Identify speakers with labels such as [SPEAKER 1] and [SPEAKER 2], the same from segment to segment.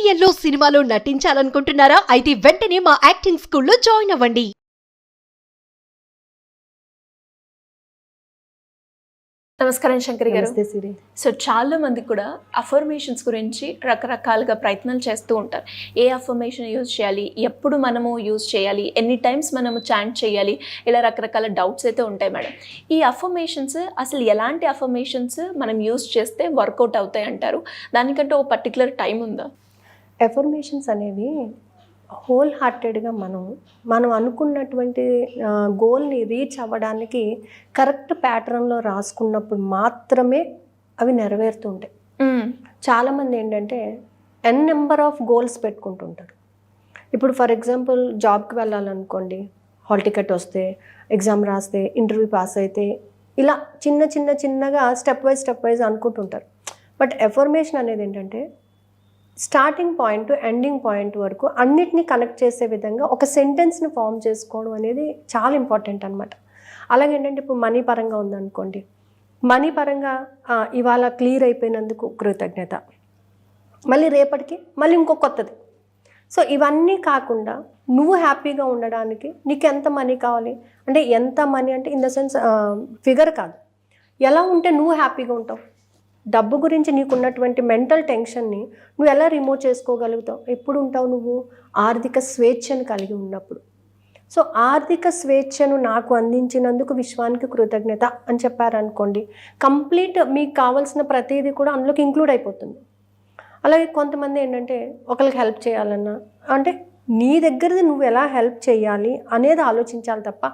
[SPEAKER 1] సీరియల్లో సినిమాలో నటించాలనుకుంటున్నారా? అయితే వెంటనే మా యాక్టింగ్ స్కూల్లో జాయిన్ అవ్వండి.
[SPEAKER 2] నమస్కారం శంకరి గారు.
[SPEAKER 3] నమస్తే సిరి.
[SPEAKER 2] సో చాలా మంది కూడా అఫర్మేషన్స్ గురించి రకరకాలుగా ప్రయత్నాలు చేస్తూ ఉంటారు. ఏ అఫర్మేషన్ యూజ్ చేయాలి, ఎప్పుడు మనము యూజ్ చేయాలి, ఎన్ని టైమ్స్ మనము చాంట్ చేయాలి, ఇలా రకరకాల డౌట్స్ అయితే ఉంటాయి మేడం. ఈ అఫర్మేషన్స్ అసలు ఎలాంటి అఫర్మేషన్స్ మనం యూజ్ చేస్తే వర్కౌట్ అవుతాయి అంటారు? దానికంటే ఓ పర్టికులర్ టైం ఉందా?
[SPEAKER 3] ఎఫర్మేషన్స్ అనేవి హోల్ హార్టెడ్గా మనం అనుకున్నటువంటి గోల్ని రీచ్ అవ్వడానికి కరెక్ట్ ప్యాటర్న్లో రాసుకున్నప్పుడు మాత్రమే అవి నెరవేరుతుంటాయి. చాలామంది ఏంటంటే నెంబర్ ఆఫ్ గోల్స్ పెట్టుకుంటుంటారు. ఇప్పుడు ఫర్ ఎగ్జాంపుల్ జాబ్కి వెళ్ళాలనుకోండి, హాల్ టికెట్ వస్తే, ఎగ్జామ్ రాస్తే, ఇంటర్వ్యూ పాస్ అయితే, ఇలా చిన్నగా స్టెప్ వైజ్ అనుకుంటుంటారు. బట్ ఎఫర్మేషన్ అనేది ఏంటంటే స్టార్టింగ్ పాయింట్ ఎండింగ్ పాయింట్ వరకు అన్నిటినీ కనెక్ట్ చేసే విధంగా ఒక సెంటెన్స్ని ఫామ్ చేసుకోవడం అనేది చాలా ఇంపార్టెంట్ అనమాట. అలాగే ఏంటంటే ఇప్పుడు మనీ పరంగా ఉందనుకోండి, మనీ పరంగా ఇవాళ క్లియర్ అయిపోయినందుకు కృతజ్ఞత, మళ్ళీ రేపటికి మళ్ళీ ఇంకో కొత్తది. సో ఇవన్నీ కాకుండా నువ్వు హ్యాపీగా ఉండడానికి నీకు ఎంత మనీ కావాలి అంటే, ఎంత మనీ అంటే ఇన్ ద సెన్స్ ఫిగర్ కాదు, ఎలా ఉంటే నువ్వు హ్యాపీగా ఉంటావు. డబ్బు గురించి నీకున్నటువంటి మెంటల్ టెన్షన్ని నువ్వు ఎలా రిమూవ్ చేసుకోగలుగుతావు? ఎప్పుడు ఉంటావు నువ్వు? ఆర్థిక స్వేచ్ఛను కలిగి ఉన్నప్పుడు. సో ఆర్థిక స్వేచ్ఛను నాకు అందించినందుకు విశ్వానికి కృతజ్ఞత అని చెప్పారనుకోండి, కంప్లీట్ మీకు కావాల్సిన ప్రతిదీ కూడా అందులోకి ఇంక్లూడ్ అయిపోతుంది. అలాగే కొంతమంది ఏంటంటే ఒకరికి హెల్ప్ చేయాలన్నా అంటే నీ దగ్గరది నువ్వు ఎలా హెల్ప్ చేయాలి అనేది ఆలోచించాలి తప్ప,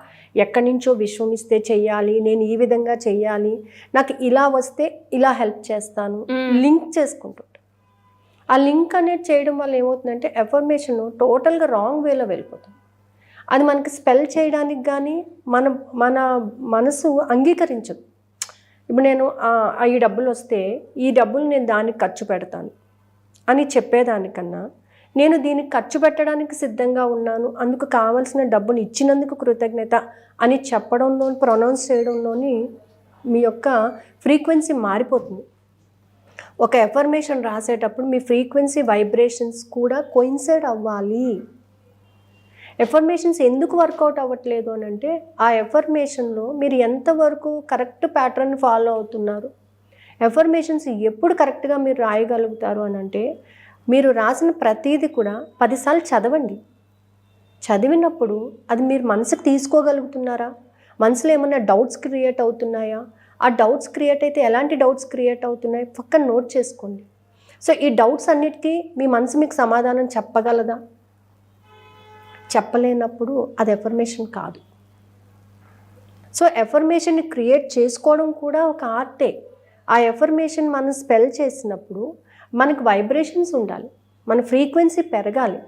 [SPEAKER 3] ఎక్కడి నుంచో విశ్వం ఇస్తే చెయ్యాలి, నేను ఈ విధంగా చెయ్యాలి, నాకు ఇలా వస్తే ఇలా హెల్ప్ చేస్తాను, లింక్ చేసుకుంటుంటా. ఆ లింక్ అనేది చేయడం వల్ల ఏమవుతుందంటే ఎఫర్మేషన్ టోటల్గా రాంగ్ వేలో వెళ్ళిపోతుంది. అది మనకి స్పెల్ చేయడానికి కానీ మన మనసు అంగీకరించదు. ఇప్పుడు నేను ఈ డబ్బులు వస్తే ఈ డబ్బులు నేను దానికి ఖర్చు పెడతాను అని చెప్పేదానికన్నా, నేను దీనికి ఖర్చు పెట్టడానికి సిద్ధంగా ఉన్నాను, అందుకు కావాల్సిన డబ్బుని ఇచ్చినందుకు కృతజ్ఞత అని చెప్పడంలో, ప్రొనౌన్స్ చేయడంలోని మీ యొక్క ఫ్రీక్వెన్సీ మారిపోతుంది. ఒక ఎఫర్మేషన్ రాసేటప్పుడు మీ ఫ్రీక్వెన్సీ వైబ్రేషన్స్ కూడా కోయిన్సైడ్ అవ్వాలి. ఎఫర్మేషన్స్ ఎందుకు వర్కౌట్ అవ్వట్లేదు అని అంటే, ఆ ఎఫర్మేషన్లో మీరు ఎంతవరకు కరెక్ట్ ప్యాటర్న్ ఫాలో అవుతున్నారు, ఎఫర్మేషన్స్ ఎప్పుడు కరెక్ట్గా మీరు రాయగలుగుతారు అని అంటే, మీరు రాసిన ప్రతీది కూడా 10 సార్లు చదవండి. చదివినప్పుడు అది మీరు మనసుకు తీసుకోగలుగుతున్నారా? మనసులో ఏమన్నా డౌట్స్ క్రియేట్ అవుతున్నాయా? ఆ డౌట్స్ క్రియేట్ అయితే ఎలాంటి డౌట్స్ క్రియేట్ అవుతున్నాయి పక్కన నోట్ చేసుకోండి. సో ఈ డౌట్స్ అన్నిటికీ మీ మనసు మీకు సమాధానం చెప్పగలదా? చెప్పలేనప్పుడు అది ఎఫర్మేషన్ కాదు. సో ఎఫర్మేషన్ని క్రియేట్ చేసుకోవడం కూడా ఒక ఆర్టే. ఆ ఎఫర్మేషన్ మనం స్పెల్ చేసినప్పుడు మనకు వైబ్రేషన్స్ ఉండాలి, మన ఫ్రీక్వెన్సీ పెరగాలి,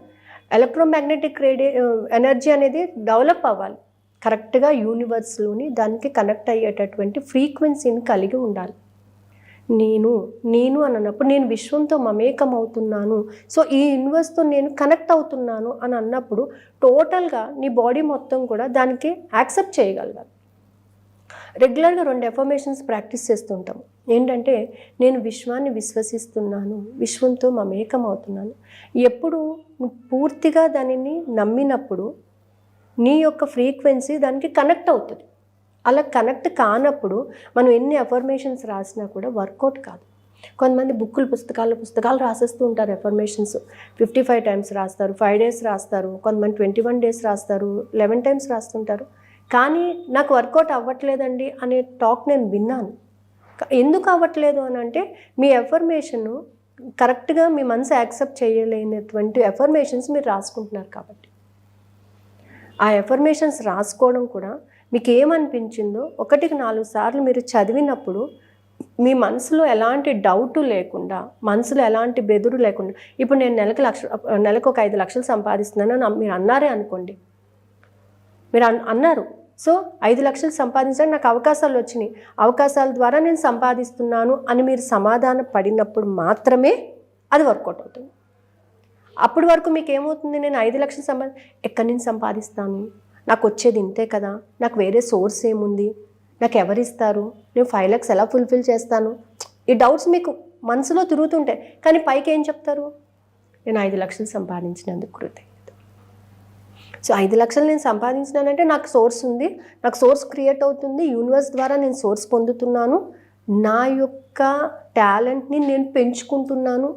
[SPEAKER 3] ఎలక్ట్రోమాగ్నెటిక్ ఎనర్జీ అనేది డెవలప్ అవ్వాలి, కరెక్ట్గా యూనివర్స్లోని దానికి కనెక్ట్ అయ్యేటటువంటి ఫ్రీక్వెన్సీని కలిగి ఉండాలి. నేను అన్నప్పుడు నేను విశ్వంతో మమేకం అవుతున్నాను, సో ఈ యూనివర్స్తో నేను కనెక్ట్ అవుతున్నాను అని అన్నప్పుడు టోటల్గా నీ బాడీ మొత్తం కూడా దానికి యాక్సెప్ట్ చేయగలగాలి. రెగ్యులర్గా 2 ఎఫర్మేషన్స్ ప్రాక్టీస్ చేస్తుంటాము. ఏంటంటే, నేను విశ్వాన్ని విశ్వసిస్తున్నాను, విశ్వంతో మమేకం అవుతున్నాను. ఎప్పుడు పూర్తిగా దానిని నమ్మినప్పుడు నీ యొక్క ఫ్రీక్వెన్సీ దానికి కనెక్ట్ అవుతుంది. అలా కనెక్ట్ కానప్పుడు మనం ఎన్ని ఎఫర్మేషన్స్ రాసినా కూడా వర్కౌట్ కాదు. కొంతమంది పుస్తకాలు రాసేస్తూ ఉంటారు. ఎఫర్మేషన్స్ 55 టైమ్స్ రాస్తారు, 5 days రాస్తారు, కొంతమంది 21 days రాస్తారు, 11 times రాస్తుంటారు. కానీ నాకు వర్కౌట్ అవ్వట్లేదండి అనే టాక్ నేను విన్నాను. ఎందుకు అవ్వట్లేదు అని అంటే, మీ ఎఫర్మేషన్ కరెక్ట్గా మీ మనసు యాక్సెప్ట్ చేయలేనటువంటి ఎఫర్మేషన్స్ మీరు రాసుకుంటున్నారు కాబట్టి. ఆ ఎఫర్మేషన్స్ రాసుకోవడం కూడా మీకు ఏమనిపించిందో 1కి 4 సార్లు మీరు చదివినప్పుడు మీ మనసులో ఎలాంటి డౌట్ లేకుండా, మనసులో ఎలాంటి బెదురు లేకుండా, ఇప్పుడు నేను నెలకు ఒక 5 లక్షలు సంపాదిస్తున్నాను మీరు అన్నారే అనుకోండి, మీరు అన్నారు, సో 5 లక్షలు సంపాదించడానికి నాకు అవకాశాలు వచ్చినాయి, అవకాశాల ద్వారా నేను సంపాదిస్తున్నాను అని మీరు సమాధాన పడినప్పుడు మాత్రమే అది వర్కౌట్ అవుతుంది. అప్పటి వరకు మీకు ఏమవుతుంది, నేను 5 లక్షలు ఎక్కడి నుంచి సంపాదిస్తాను, నాకు వచ్చేది ఇంతే కదా, నాకు వేరే సోర్స్ ఏముంది, నాకు ఎవరిస్తారు, నేను 5 lakhs ఎలా ఫుల్ఫిల్ చేస్తాను, ఈ డౌట్స్ మీకు మనసులో తిరుగుతుంటాయి. కానీ పైకి ఏం చెప్తారు, నేను 5 లక్షలు సంపాదించినందుకు కృతజ్ఞత. సో 5 లక్షలు నేను సంపాదించినానంటే నాకు సోర్స్ ఉంది, నాకు సోర్స్ క్రియేట్ అవుతుంది, యూనివర్స్ ద్వారా నేను సోర్స్ పొందుతున్నాను, నా యొక్క టాలెంట్ని నేను పెంచుకుంటున్నాను,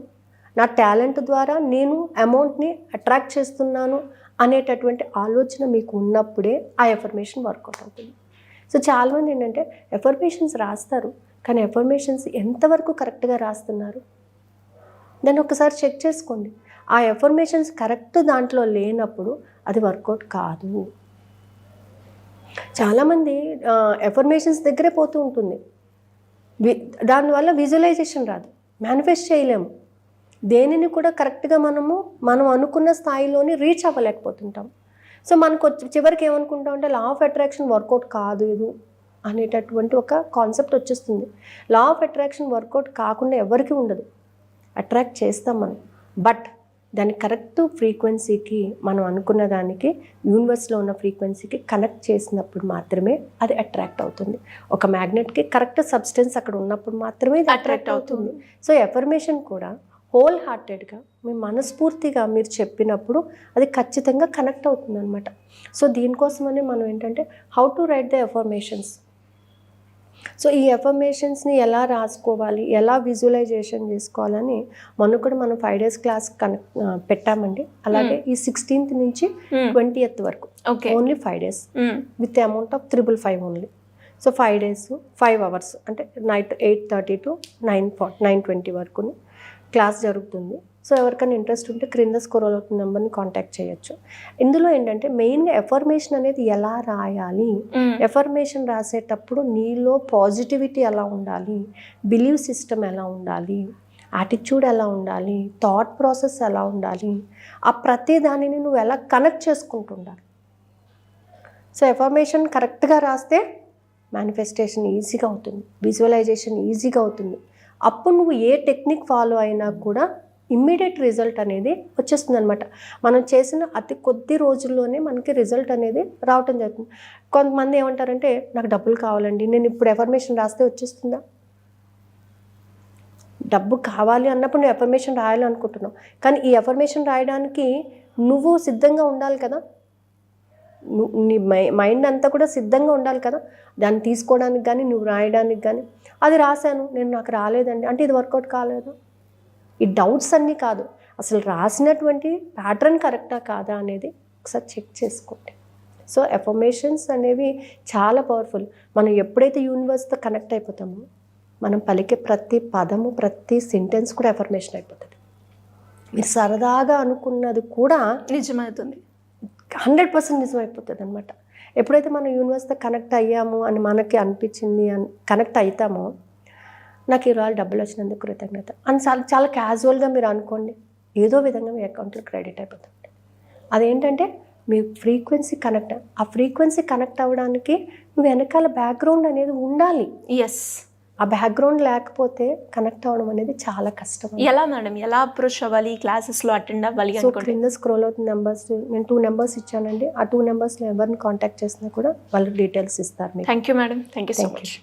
[SPEAKER 3] నా టాలెంట్ ద్వారా నేను అమౌంట్ని అట్రాక్ట్ చేస్తున్నాను అనేటటువంటి ఆలోచన మీకు ఉన్నప్పుడే ఆ ఎఫర్మేషన్ వర్కౌట్ అవుతుంది. సో చాలామంది ఏంటంటే ఎఫర్మేషన్స్ రాస్తారు, కానీ ఎఫర్మేషన్స్ ఎంతవరకు కరెక్ట్గా రాస్తున్నారు దాన్ని ఒకసారి చెక్ చేసుకోండి. ఆ ఎఫర్మేషన్స్ కరెక్ట్ దాంట్లో లేనప్పుడు అది వర్కౌట్ కాదు. చాలామంది ఎఫర్మేషన్స్ దగ్గరే పోతూ ఉంటుంది, దానివల్ల విజువలైజేషన్ రాదు, మేనిఫెస్ట్ చేయలేము, దేనిని కూడా కరెక్ట్గా మనం అనుకున్న స్థాయిలోని రీచ్ అవ్వలేకపోతుంటాం. సో మనకు చివరికి ఏమనుకుంటాం అంటే లా ఆఫ్ అట్రాక్షన్ వర్కౌట్ కాదు అనేటటువంటి ఒక కాన్సెప్ట్ వచ్చేస్తుంది. లా ఆఫ్ అట్రాక్షన్ వర్కౌట్ కాకుండా ఎవరికి ఉండదు, అట్రాక్ట్ చేస్తాం మనం, బట్ దాని కరెక్ట్ ఫ్రీక్వెన్సీకి మనం అనుకున్న దానికి యూనివర్స్లో ఉన్న ఫ్రీక్వెన్సీకి కనెక్ట్ చేసినప్పుడు మాత్రమే అది అట్రాక్ట్ అవుతుంది. ఒక మ్యాగ్నెట్కి కరెక్ట్ సబ్స్టెన్స్ అక్కడ ఉన్నప్పుడు మాత్రమే ఇది అట్రాక్ట్ అవుతుంది. సో ఎఫర్మేషన్ కూడా హోల్ హార్టెడ్గా మీ మనస్ఫూర్తిగా మీరు చెప్పినప్పుడు అది ఖచ్చితంగా కనెక్ట్ అవుతుంది అనమాట. సో దీనికోసమనే మనం ఏంటంటే how to right the affirmations. So ఈ ఎఫర్మేషన్స్ని ఎలా రాసుకోవాలి, ఎలా విజువలైజేషన్ చేసుకోవాలని మొన్న కూడా మనం 5 days క్లాస్ పెట్టామండి. అలాగే ఈ 16th నుంచి 20th వరకు only 5 days with amount of 555 only. So 5 days 5 hours అంటే నైట్ 8:30 to 9:20 వరకు క్లాస్ జరుగుతుంది. సో ఎవరికైనా ఇంట్రెస్ట్ ఉంటే క్రింద స్క్రోల్ అవుతున్న నెంబర్ని కాంటాక్ట్ చేయొచ్చు. ఇందులో ఏంటంటే మెయిన్గా ఎఫర్మేషన్ అనేది ఎలా రాయాలి, ఎఫర్మేషన్ రాసేటప్పుడు నీలో పాజిటివిటీ ఎలా ఉండాలి, బిలీవ్ సిస్టమ్ ఎలా ఉండాలి, యాటిట్యూడ్ ఎలా ఉండాలి, థాట్ ప్రాసెస్ ఎలా ఉండాలి, ఆ ప్రతి దానిని నువ్వు ఎలా కనెక్ట్ చేసుకుంటుండాలి. సో ఎఫర్మేషన్ కరెక్ట్గా రాస్తే మేనిఫెస్టేషన్ ఈజీగా అవుతుంది, విజువలైజేషన్ ఈజీగా అవుతుంది. అప్పుడు నువ్వు ఏ టెక్నిక్ ఫాలో అయినా కూడా ఇమ్మీడియట్ రిజల్ట్ అనేది వచ్చేస్తుంది అనమాట. మనం చేసిన అతి కొద్ది రోజుల్లోనే మనకి రిజల్ట్ అనేది రావటం జరుగుతుంది. కొంతమంది ఏమంటారంటే నాకు డబ్బులు కావాలండి, నేను ఇప్పుడు ఎఫర్మేషన్ రాస్తే వచ్చేస్తుందా? డబ్బు కావాలి అన్నప్పుడు నువ్వు ఎఫర్మేషన్ రాయాలనుకుంటున్నావు, కానీ ఈ ఎఫర్మేషన్ రాయడానికి నువ్వు సిద్ధంగా ఉండాలి కదా, నీ మైండ్ అంతా కూడా సిద్ధంగా ఉండాలి కదా దాన్ని తీసుకోవడానికి కానీ నువ్వు రాయడానికి కానీ. అది రాశాను నేను, నాకు రాలేదండి అంటే ఇది వర్కౌట్ కాలేదు. ఈ డౌట్స్ అన్నీ కాదు, అసలు రాసినటువంటి ప్యాటర్న్ కరెక్టా కాదా అనేది ఒకసారి చెక్ చేసుకోండి. సో ఎఫర్మేషన్స్ అనేవి చాలా పవర్ఫుల్. మనం ఎప్పుడైతే యూనివర్స్తో కనెక్ట్ అయిపోతామో మనం పలికే ప్రతి పదము ప్రతి సెంటెన్స్ కూడా ఎఫర్మేషన్ అయిపోతుంది. మీరు సరదాగా అనుకున్నది కూడా
[SPEAKER 2] నిజమవుతుంది,
[SPEAKER 3] 100% నిజమైపోతుంది అనమాట. ఎప్పుడైతే మనం యూనివర్స్తో కనెక్ట్ అయ్యాము అని మనకి అనిపించింది అని కనెక్ట్ అవుతామో, నాకు ఈరోజు డబ్బులు వచ్చినందుకు కృతజ్ఞత అని చాలా క్యాజువల్గా మీరు అనుకోండి, ఏదో విధంగా మీ అకౌంట్లో క్రెడిట్ అయిపోతుంది. అదేంటంటే మీ ఫ్రీక్వెన్సీ కనెక్ట్, ఆ ఫ్రీక్వెన్సీ కనెక్ట్ అవ్వడానికి నువ్వు వెనకాల బ్యాక్గ్రౌండ్ అనేది ఉండాలి.
[SPEAKER 2] ఎస్,
[SPEAKER 3] ఆ బ్యాక్గ్రౌండ్ లేకపోతే కనెక్ట్ అవ్వడం అనేది చాలా కష్టం.
[SPEAKER 2] ఎలా మేడం, ఎలా అప్రోచ్ అవ్వాలి, క్లాసెస్లో అటెండ్ అవ్వాలి?
[SPEAKER 3] సో క్రింద స్క్రోల్ అవుతున్న నెంబర్స్, నేను 2 numbers ఇచ్చానండి. ఆ 2 numbersలో ఎవరిని కాంటాక్ట్ చేసినా కూడా వాళ్ళు డీటెయిల్స్ ఇస్తారు.
[SPEAKER 2] Thank you madam, thank you so much.